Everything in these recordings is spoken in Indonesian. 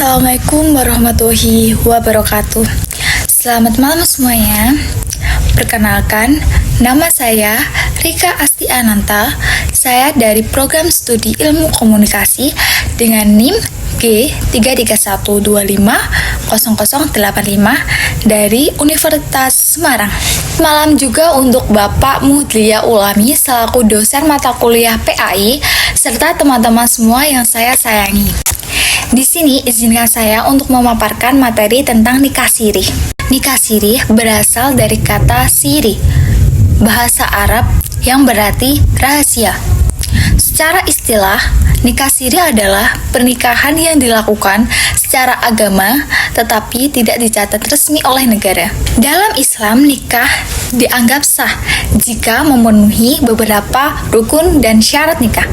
Assalamualaikum warahmatullahi wabarakatuh. Selamat malam semuanya. Perkenalkan, nama saya Rika Asti Ananta. Saya dari Program Studi Ilmu Komunikasi dengan NIM G331250085 dari Universitas Semarang. Malam juga untuk Bapak Muhdlia Ulami selaku dosen mata kuliah PAI serta teman-teman semua yang saya sayangi. Di sini izinkan saya untuk memaparkan materi tentang nikah sirih. Nikah sirih berasal dari kata siri, bahasa Arab yang berarti rahasia. Secara istilah, nikah sirih adalah pernikahan yang dilakukan secara agama tetapi tidak dicatat resmi oleh negara. Dalam Islam, nikah dianggap sah jika memenuhi beberapa rukun dan syarat nikah.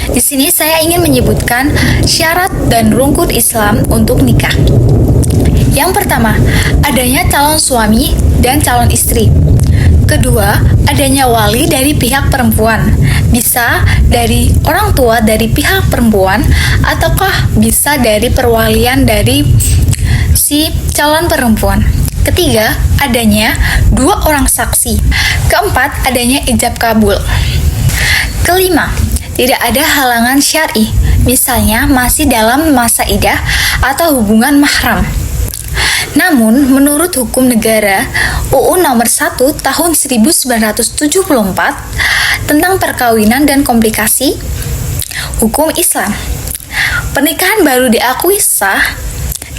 Di sini saya ingin menyebutkan syarat dan rukun Islam untuk nikah. Yang pertama, adanya calon suami dan calon istri. Kedua, adanya wali dari pihak perempuan. Bisa dari orang tua dari pihak perempuan ataukah bisa dari perwalian dari si calon perempuan. Ketiga, adanya 2 orang saksi. Keempat, adanya ijab kabul. Kelima, tidak ada halangan syar'i, misalnya masih dalam masa iddah atau hubungan mahram. Namun, menurut hukum negara UU Nomor 1 Tahun 1974 tentang perkawinan dan komplikasi hukum Islam, pernikahan baru diakui sah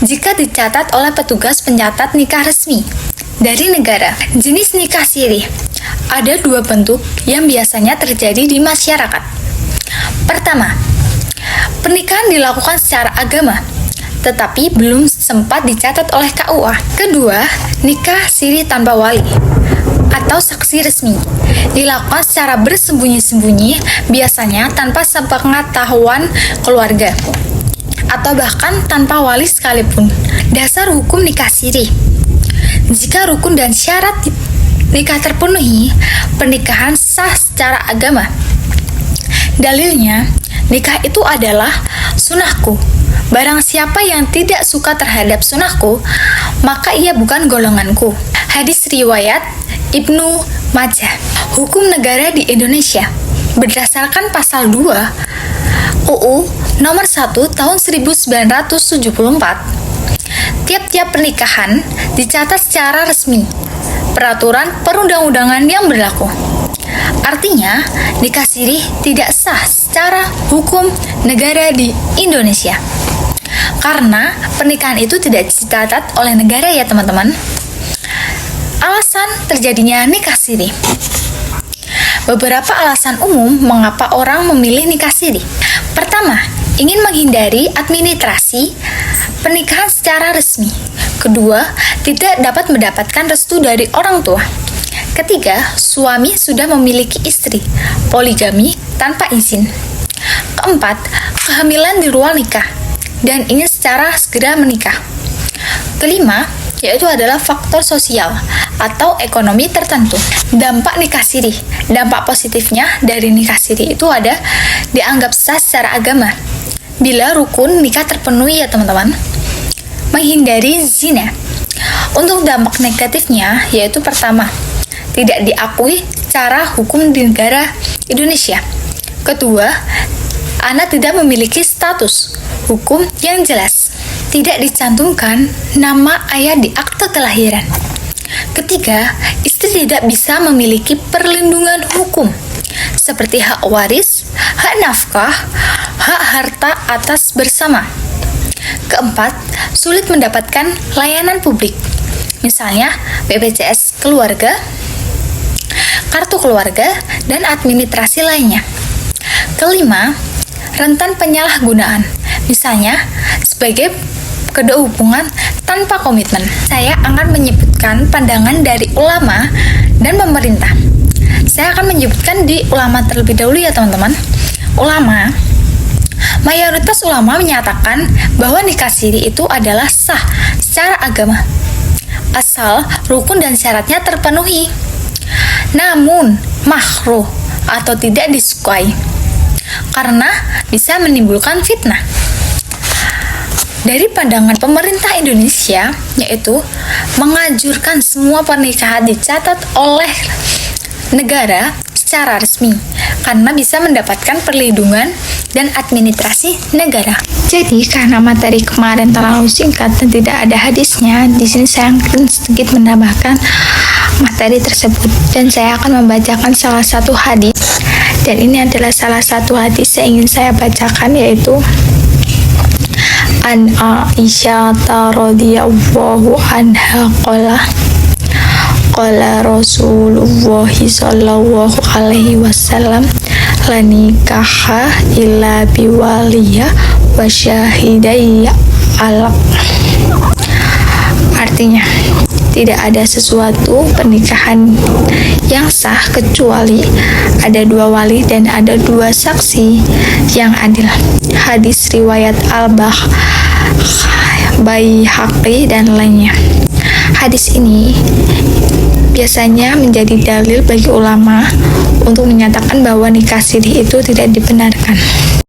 jika dicatat oleh petugas pencatat nikah resmi dari negara. Jenis nikah sirih ada 2 bentuk yang biasanya terjadi di masyarakat. Pertama, pernikahan dilakukan secara agama tetapi belum sempat dicatat oleh KUA. Kedua, nikah siri tanpa wali atau saksi resmi dilakukan secara bersembunyi-sembunyi, biasanya tanpa sepengetahuan keluarga atau bahkan tanpa wali sekalipun. Dasar hukum nikah siri: jika rukun dan syarat nikah terpenuhi, pernikahan sah secara agama. Dalilnya, nikah itu adalah sunnahku. Barang siapa yang tidak suka terhadap sunnahku, maka ia bukan golonganku. Hadis riwayat Ibnu Majah. Hukum negara di Indonesia berdasarkan pasal 2 UU Nomor 1 Tahun 1974. Tiap-tiap pernikahan dicatat secara resmi peraturan perundang-undangan yang berlaku. Artinya, nikah sirih tidak sah secara hukum negara di Indonesia. Karena pernikahan itu tidak dicatat oleh negara ya teman-teman. Alasan terjadinya nikah sirih. Beberapa alasan umum mengapa orang memilih nikah sirih. Pertama, ingin menghindari administrasi pernikahan secara resmi. Kedua, tidak dapat mendapatkan restu dari orang tua. Ketiga, suami sudah memiliki istri, poligami tanpa izin. Keempat, kehamilan di luar nikah dan ingin secara segera menikah. Kelima, yaitu adalah faktor sosial atau ekonomi tertentu. Dampak nikah sirih. Dampak positifnya dari nikah sirih itu ada dianggap sah secara agama bila rukun nikah terpenuhi ya teman-teman. Menghindari zina. Untuk dampak negatifnya yaitu pertama, tidak diakui secara hukum di negara Indonesia. Kedua, anak tidak memiliki status hukum yang jelas. Tidak dicantumkan nama ayah di akte kelahiran. Ketiga, istri tidak bisa memiliki perlindungan hukum seperti hak waris, hak nafkah, hak harta atas bersama. Keempat, sulit mendapatkan layanan publik, misalnya BPJS keluarga, kartu keluarga, dan administrasi lainnya. Kelima, rentan penyalahgunaan, misalnya sebagai kedua hubungan tanpa komitmen. Saya akan menyebutkan pandangan dari ulama dan pemerintah. Saya akan menyebutkan di ulama terlebih dahulu ya teman-teman. Mayoritas ulama menyatakan bahwa nikah siri itu adalah sah secara agama asal rukun dan syaratnya terpenuhi. Namun makruh atau tidak disukai karena bisa menimbulkan fitnah. Dari pandangan pemerintah Indonesia, yaitu mengajurkan semua pernikahan dicatat oleh negara secara resmi karena bisa mendapatkan perlindungan dan administrasi negara. Jadi karena materi kemarin terlalu singkat dan tidak ada hadisnya, di sini saya akan sedikit menambahkan materi tersebut dan saya akan membacakan salah satu hadis. Dan ini adalah salah satu hadis yang ingin saya bacakan, yaitu An Aisyah radhiyallahu anha qala Rasulullah sallallahu alaihi wasallam la nikaha illa biwaliya wa syahidai al. Artinya, tidak ada sesuatu pernikahan yang sah kecuali ada 2 wali dan ada 2 saksi yang adil. Hadis riwayat Baihaqi dan lainnya. Hadis ini biasanya menjadi dalil bagi ulama untuk menyatakan bahwa nikah sirih itu tidak dibenarkan.